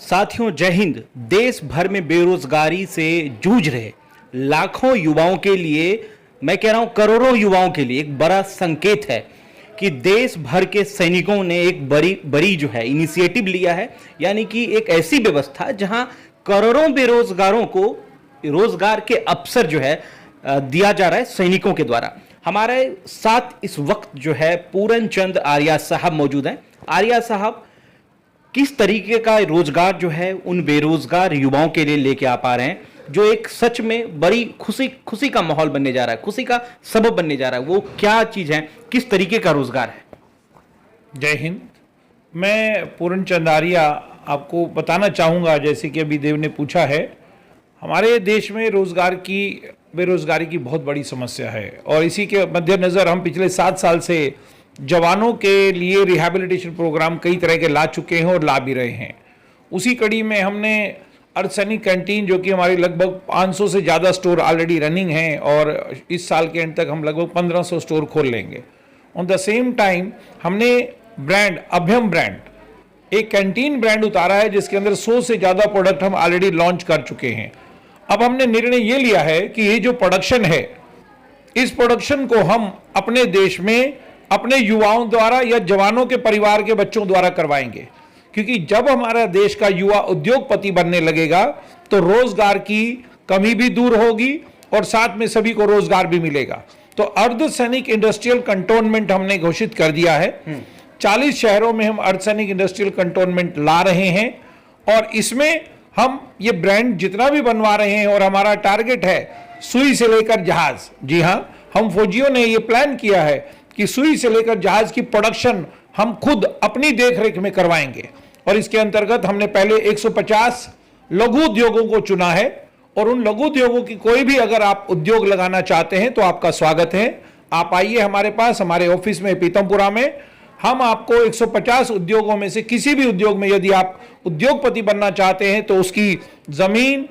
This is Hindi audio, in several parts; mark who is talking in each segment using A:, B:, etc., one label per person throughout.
A: साथियों, जय हिंद। देश भर में बेरोजगारी से जूझ रहे लाखों युवाओं के लिए, मैं कह रहा हूं करोड़ों युवाओं के लिए एक बड़ा संकेत है कि देश भर के सैनिकों ने एक बड़ी बड़ी जो है इनिशिएटिव लिया है। यानी कि एक ऐसी व्यवस्था जहां करोड़ों बेरोजगारों को रोजगार के अवसर जो है दिया जा रहा है सैनिकों के द्वारा। हमारे साथ इस वक्त जो है पूरन चंद आर्या साहब मौजूद हैं। आर्या साहब, किस तरीके का रोजगार जो है उन बेरोजगार युवाओं के लिए लेके आ पा रहे हैं, जो एक सच में बड़ी खुशी का माहौल बनने जा रहा है, खुशी का सबब बनने जा रहा है? वो क्या चीज है, किस तरीके का रोजगार है?
B: जय हिंद। मैं पूरन चंद आर्या आपको बताना चाहूँगा, जैसे कि अभी देव ने पूछा है, हमारे देश में बेरोजगारी की बहुत बड़ी समस्या है और इसी के मद्देनज़र हम पिछले 7 साल से जवानों के लिए रिहैबिलिटेशन प्रोग्राम कई तरह के ला चुके हैं और ला भी रहे हैं। उसी कड़ी में हमने अर्धसैनिक कैंटीन, जो कि हमारी लगभग 500 से ज़्यादा स्टोर ऑलरेडी रनिंग हैं और इस साल के एंड तक हम लगभग 1500 स्टोर खोल लेंगे। ऑन द सेम टाइम हमने ब्रांड अभ्यम ब्रांड, एक कैंटीन ब्रांड उतारा है जिसके अंदर 100 से ज़्यादा प्रोडक्ट हम ऑलरेडी लॉन्च कर चुके हैं। अब हमने निर्णय ये लिया है कि ये जो प्रोडक्शन है, इस प्रोडक्शन को हम अपने देश में अपने युवाओं द्वारा या जवानों के परिवार के बच्चों द्वारा करवाएंगे, क्योंकि जब हमारा देश का युवा उद्योगपति बनने लगेगा तो रोजगार की कमी भी दूर होगी और साथ में सभी को रोजगार भी मिलेगा। तो अर्धसैनिक इंडस्ट्रियल कंटोनमेंट हमने घोषित कर दिया है। 40 शहरों में हम अर्धसैनिक इंडस्ट्रियल कंटोनमेंट ला रहे हैं और इसमें हम ये ब्रांड जितना भी बनवा रहे हैं और हमारा टारगेट है सुई से लेकर जहाज। जी हाँ, हम फौजियों ने ये प्लान किया है कि सुई से लेकर जहाज की प्रोडक्शन हम खुद अपनी देखरेख में करवाएंगे और इसके अंतर्गत हमने पहले 150 लघु उद्योगों को चुना है और उन लघु उद्योगों की कोई भी अगर आप उद्योग लगाना चाहते हैं तो आपका स्वागत है। आप आइए हमारे पास, हमारे ऑफिस में पीतमपुरा में। हम आपको 150 उद्योगों में से किसी भी उद्योग में यदि आप उद्योगपति बनना चाहते हैं तो उसकी जमीन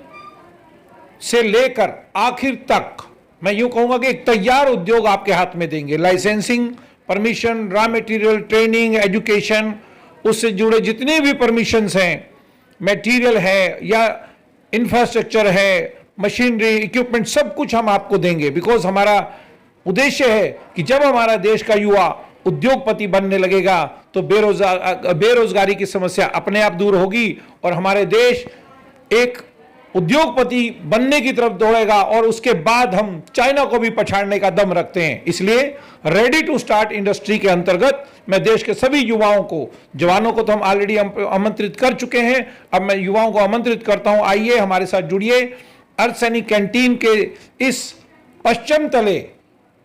B: से लेकर आखिर तक, मैं यूं कहूंगा कि एक तैयार उद्योग आपके हाथ में देंगे। Licensing, permission, raw material, training, education, उससे जुड़े जितने भी परमिशंस हैं, मटेरियल है या इंफ्रास्ट्रक्चर है, मशीनरी, इक्विपमेंट, सब कुछ हम आपको देंगे। बिकॉज हमारा उद्देश्य है कि जब हमारा देश का युवा उद्योगपति बनने लगेगा तो बेरोजगारी की समस्या अपने आप दूर होगी और हमारे देश एक उद्योगपति बनने की तरफ दौड़ेगा और उसके बाद हम चाइना को भी पछाड़ने का दम रखते हैं। इसलिए रेडी टू स्टार्ट इंडस्ट्री के अंतर्गत मैं देश के सभी युवाओं को, जवानों को तो हम ऑलरेडी आमंत्रित कर चुके हैं, अब मैं युवाओं को आमंत्रित करता हूं, आइए हमारे साथ जुड़िए। अर्धसैनिक कैंटीन के इस पश्चिम तले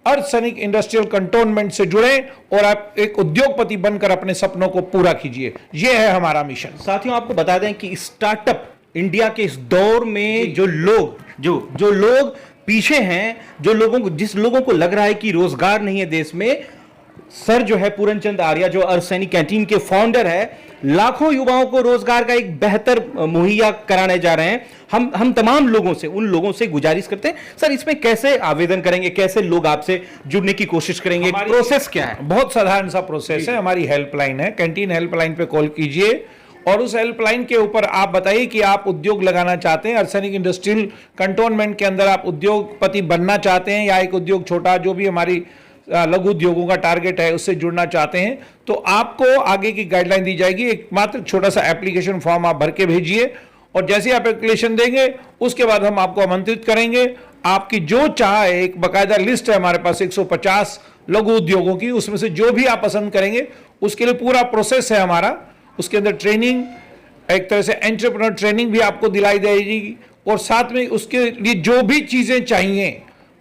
B: अर्धसैनिक इंडस्ट्रियल कंटोनमेंट से जुड़े और आप एक उद्योगपति बनकर अपने सपनों को पूरा कीजिए। यह है हमारा मिशन।
A: साथियों, आपको बता दें कि स्टार्टअप इंडिया के इस दौर में जो लोग पीछे हैं, जिस लोगों को लग रहा है कि रोजगार नहीं है देश में, सर जो है पूरन चंद आर्या, जो अर्धसैनिक कैंटीन के फाउंडर है, लाखों युवाओं को रोजगार का एक बेहतर मुहैया कराने जा रहे हैं। हम तमाम लोगों से, उन लोगों से गुजारिश करते हैं, सर इसमें कैसे आवेदन करेंगे, कैसे लोग आपसे जुड़ने की कोशिश करेंगे, प्रोसेस क्या है?
B: बहुत साधारण सा प्रोसेस है। हमारी हेल्पलाइन है, कैंटीन हेल्पलाइन पे कॉल कीजिए और उस हेल्पलाइन के ऊपर आप बताइए कि आप उद्योग लगाना चाहते हैं, अर्धसैनिक इंडस्ट्रियल कंटोनमेंट के अंदर आप उद्योगपति बनना चाहते हैं या एक उद्योग छोटा, जो भी हमारी लघु उद्योगों का टारगेट है, उससे जुड़ना चाहते हैं, तो आपको आगे की गाइडलाइन दी जाएगी। एक मात्र छोटा सा एप्लीकेशन फॉर्म आप भर के भेजिए और जैसे आप एप्लीकेशन देंगे उसके बाद हम आपको आमंत्रित करेंगे। आपकी जो चाह है, एक बाकायदा लिस्ट है हमारे पास 150 लघु उद्योगों की, उसमें से जो भी आप पसंद करेंगे उसके लिए पूरा प्रोसेस है हमारा। उसके अंदर ट्रेनिंग, एक तरह से एंटरप्रेन्योर ट्रेनिंग भी आपको दिलाई जाएगी और साथ में उसके लिए जो भी चीजें चाहिए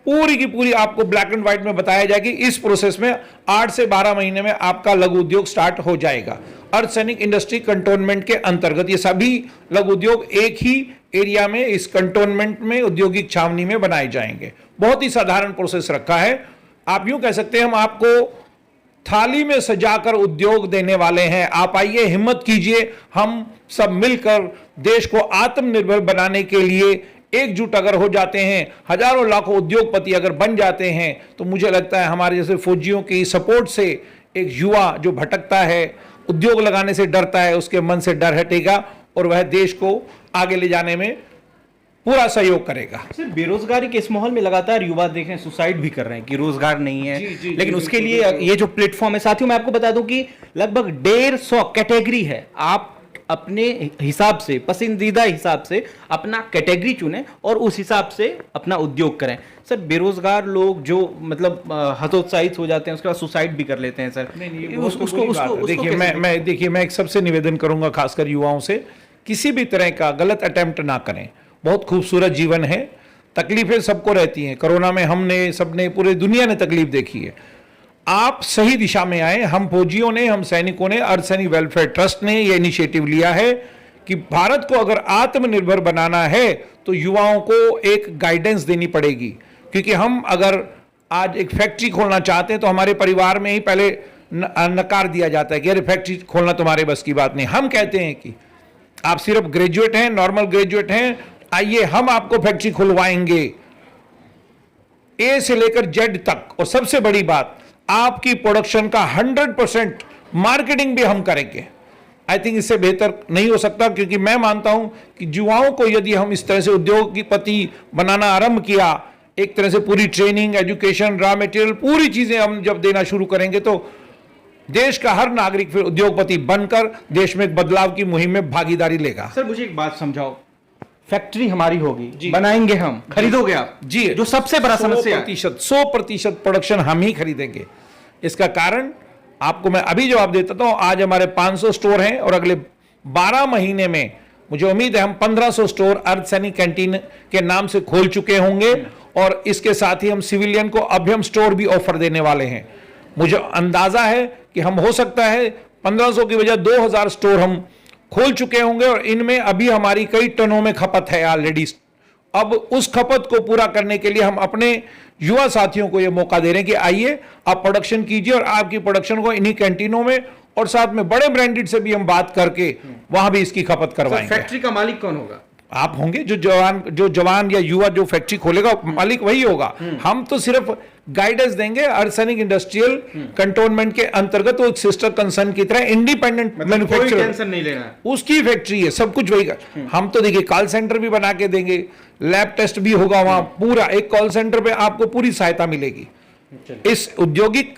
B: पूरी की पूरी आपको ब्लैक एंड व्हाइट में बताया जाएगी। इस प्रोसेस में 8 से 12 महीने में आपका लघु उद्योग स्टार्ट हो जाएगा। अर्धसैनिक इंडस्ट्री कंटोनमेंट के अंतर्गत ये सभी लघु उद्योग एक ही एरिया में, इस कंटोनमेंट में, औद्योगिक छावनी में बनाए जाएंगे। बहुत ही साधारण प्रोसेस रखा है। आप यूं कह सकते हैं हम आपको थाली में सजाकर उद्योग देने वाले हैं। आप आइए, हिम्मत कीजिए, हम सब मिलकर देश को आत्मनिर्भर बनाने के लिए एकजुट अगर हो जाते हैं, हजारों लाखों उद्योगपति अगर बन जाते हैं, तो मुझे लगता है हमारे जैसे फौजियों की सपोर्ट से एक युवा जो भटकता है, उद्योग लगाने से डरता है, उसके मन से डर हटेगा और वह देश को आगे ले जाने में पूरा सहयोग करेगा।
A: सर, बेरोजगारी के इस माहौल में लगातार युवा देखें सुसाइड भी कर रहे हैं कि रोजगार नहीं है।
B: जी,
A: लेकिन उसके लिए ये जो प्लेटफॉर्म है, साथियों मैं आपको बता दूं कि लगभग 150 कैटेगरी है। आप अपने हिसाब से, पसंदीदा हिसाब से अपना कैटेगरी चुनें और उस हिसाब से अपना उद्योग करें। सर, बेरोजगार लोग जो मतलब हतोत्साहित हो जाते हैं, उसके बाद सुसाइड भी कर लेते हैं सर।
B: देखिए मैं एक सबसे निवेदन करूंगा, खासकर युवाओं से, किसी भी तरह का गलत अटेम्प्ट ना करें। बहुत खूबसूरत जीवन है, तकलीफें सबको रहती हैं। कोरोना में हमने, सबने, पूरे दुनिया ने तकलीफ देखी है। आप सही दिशा में आए। हम फौजियों ने, हम सैनिकों ने, अर्धसैनिक वेलफेयर ट्रस्ट ने यह इनिशिएटिव लिया है कि भारत को अगर आत्मनिर्भर बनाना है तो युवाओं को एक गाइडेंस देनी पड़ेगी। क्योंकि हम अगर आज एक फैक्ट्री खोलना चाहते हैं तो हमारे परिवार में ही पहले नकार दिया जाता है कि अरे फैक्ट्री खोलना तुम्हारे बस की बात नहीं। हम कहते हैं कि आप सिर्फ ग्रेजुएट हैं, नॉर्मल ग्रेजुएट हैं, आइए हम आपको फैक्ट्री खुलवाएंगे, ए से लेकर जेड तक। और सबसे बड़ी बात, आपकी प्रोडक्शन का 100% मार्केटिंग भी हम करेंगे। आई थिंक इससे बेहतर नहीं हो सकता, क्योंकि मैं मानता हूं कि युवाओं को यदि हम इस तरह से उद्योगपति बनाना आरंभ किया, एक तरह से पूरी ट्रेनिंग, एजुकेशन, रॉ मटेरियल, पूरी चीजें हम जब देना शुरू करेंगे तो देश का हर नागरिक फिर उद्योगपति बनकर देश में एक बदलाव की मुहिम में भागीदारी लेगा।
A: सर, मुझे एक बात समझाओ, फैक्ट्री हमारी होगी, बनाएंगे हम, खरीदोगे आप?
B: जी,
A: जो सबसे बड़ा समस्या
B: 100% प्रोडक्शन हम ही खरीदेंगे। इसका कारण आपको मैं अभी जवाब देता हूं। आज हमारे 500 स्टोर हैं और अगले 12 महीने में मुझे उम्मीद है हम 1500 स्टोर अर्धसैनिक कैंटीन के नाम से खोल चुके होंगे। और इसके साथ ही हम सिविलियन को अभ्यम स्टोर भी ऑफर देने वाले हैं। मुझे अंदाजा है कि हम, हो सकता है 1500 की बजाय 2000 स्टोर हम खोल चुके होंगे और इनमें अभी हमारी कई टनों में खपत है ऑलरेडी। अब उस खपत को पूरा करने के लिए हम अपने युवा साथियों को यह मौका दे रहे हैं कि आइए आप प्रोडक्शन कीजिए और आपकी प्रोडक्शन को इन्हीं कैंटीनों में और साथ में बड़े ब्रांडेड से भी हम बात करके वहां भी इसकी खपत करवाएंगे।
A: फैक्ट्री का मालिक कौन होगा?
B: आप होंगे। जो जवान या युवा जो फैक्ट्री खोलेगा मालिक वही होगा। हम तो सिर्फ गाइडेंस देंगे। अर्धसैनिक इंडस्ट्रियल कंटोनमेंट के अंतर्गत वो एक सिस्टर कंसर्न की तरह इंडिपेंडेंट मैन्युफैक्चरर,
A: टेंशन नहीं लेना है,
B: उसकी फैक्ट्री है, सब कुछ वही। हम तो देखिए कॉल सेंटर भी बना के देंगे, लैब टेस्ट भी होगा वहां, पूरा एक कॉल सेंटर पे आपको पूरी सहायता मिलेगी। इस औद्योगिक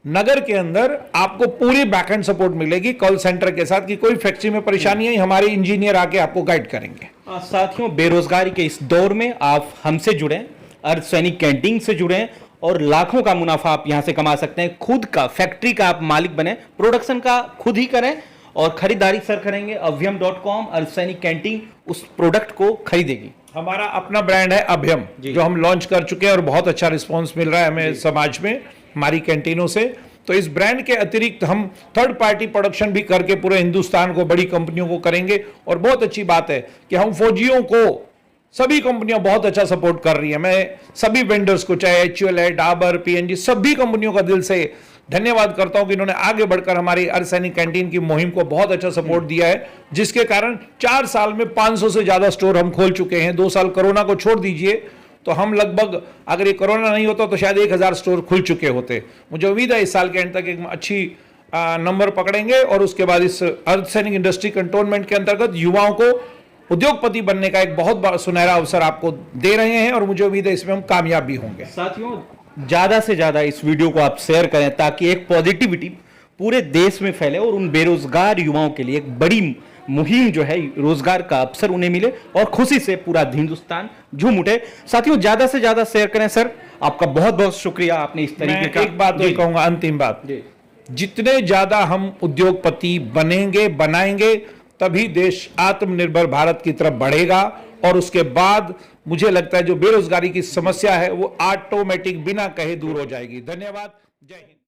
B: नगर के अंदर आपको पूरी बैकएंड सपोर्ट मिलेगी कॉल सेंटर के साथ, कि कोई फैक्ट्री में परेशानी है हमारे इंजीनियर आके आपको गाइड करेंगे।
A: साथियों, बेरोजगारी के इस दौर में आप हमसे जुड़े, अर्धसैनिक कैंटीन से जुड़े और लाखों का मुनाफा आप यहां से कमा सकते हैं। खुद का फैक्ट्री का आप मालिक बने, प्रोडक्शन का खुद ही करें और खरीदारी सर करेंगे। अभ्यम.com, अर्धसैनिक कैंटीन उस प्रोडक्ट को खरीदेगी।
B: हमारा अपना ब्रांड है अभ्यम, जो हम लॉन्च कर चुके हैं और बहुत अच्छा रिस्पांस मिल रहा है हमें समाज में, हमारी कैंटीनों से। तो इस ब्रांड के अतिरिक्त हम थर्ड पार्टी प्रोडक्शन भी करके पूरे हिंदुस्तान को, बड़ी कंपनियों को करेंगे। और बहुत अच्छी बात है कि हम फौजियों को, सभी कंपनियां बहुत अच्छा सपोर्ट कर रही है। मैं सभी वेंडर्स को, चाहे HUL है, डाबर, PNG, सभी कंपनियों का दिल से धन्यवाद करता हूं कि इन्होंने आगे बढ़कर हमारी अर्धसैनिक कैंटीन की मुहिम को बहुत अच्छा सपोर्ट दिया है, जिसके कारण 4 साल में 500 से ज्यादा स्टोर हम खोल चुके हैं। 2 साल कोरोना को छोड़ दीजिए तो हम लगभग, अगर ये कोरोना नहीं होता तो शायद 1000 स्टोर खुल चुके होते। मुझे उम्मीद है इस साल के एंड तक एक अच्छी नंबर पकड़ेंगे और उसके बाद इस अर्धसैनिक इंडस्ट्री कंटोनमेंट के अंतर्गत युवाओं को उद्योगपति बनने का एक बहुत बड़ा सुनहरा अवसर आपको दे रहे हैं और मुझे उम्मीद है इसमें हम कामयाब भी होंगे।
A: साथियों, ज्यादा से ज्यादा इस वीडियो को आप शेयर करें ताकि एक पॉजिटिविटी पूरे देश में फैले और उन बेरोजगार युवाओं के लिए एक बड़ी मुहिम जो है, रोजगार का अवसर उन्हें मिले और खुशी से पूरा हिंदुस्तान झूम उठे। साथियों, ज्यादा से ज्यादा शेयर करें। सर, आपका बहुत बहुत शुक्रिया, आपने इस तरीके का।
B: एक बात तो कहूंगा, अंतिम बात, जितने ज्यादा हम उद्योगपति बनेंगे, बनाएंगे, तभी देश आत्मनिर्भर भारत की तरफ बढ़ेगा। और उसके बाद मुझे लगता है जो बेरोजगारी की समस्या है वो ऑटोमेटिक बिना कहे दूर हो जाएगी। धन्यवाद। जय हिंद।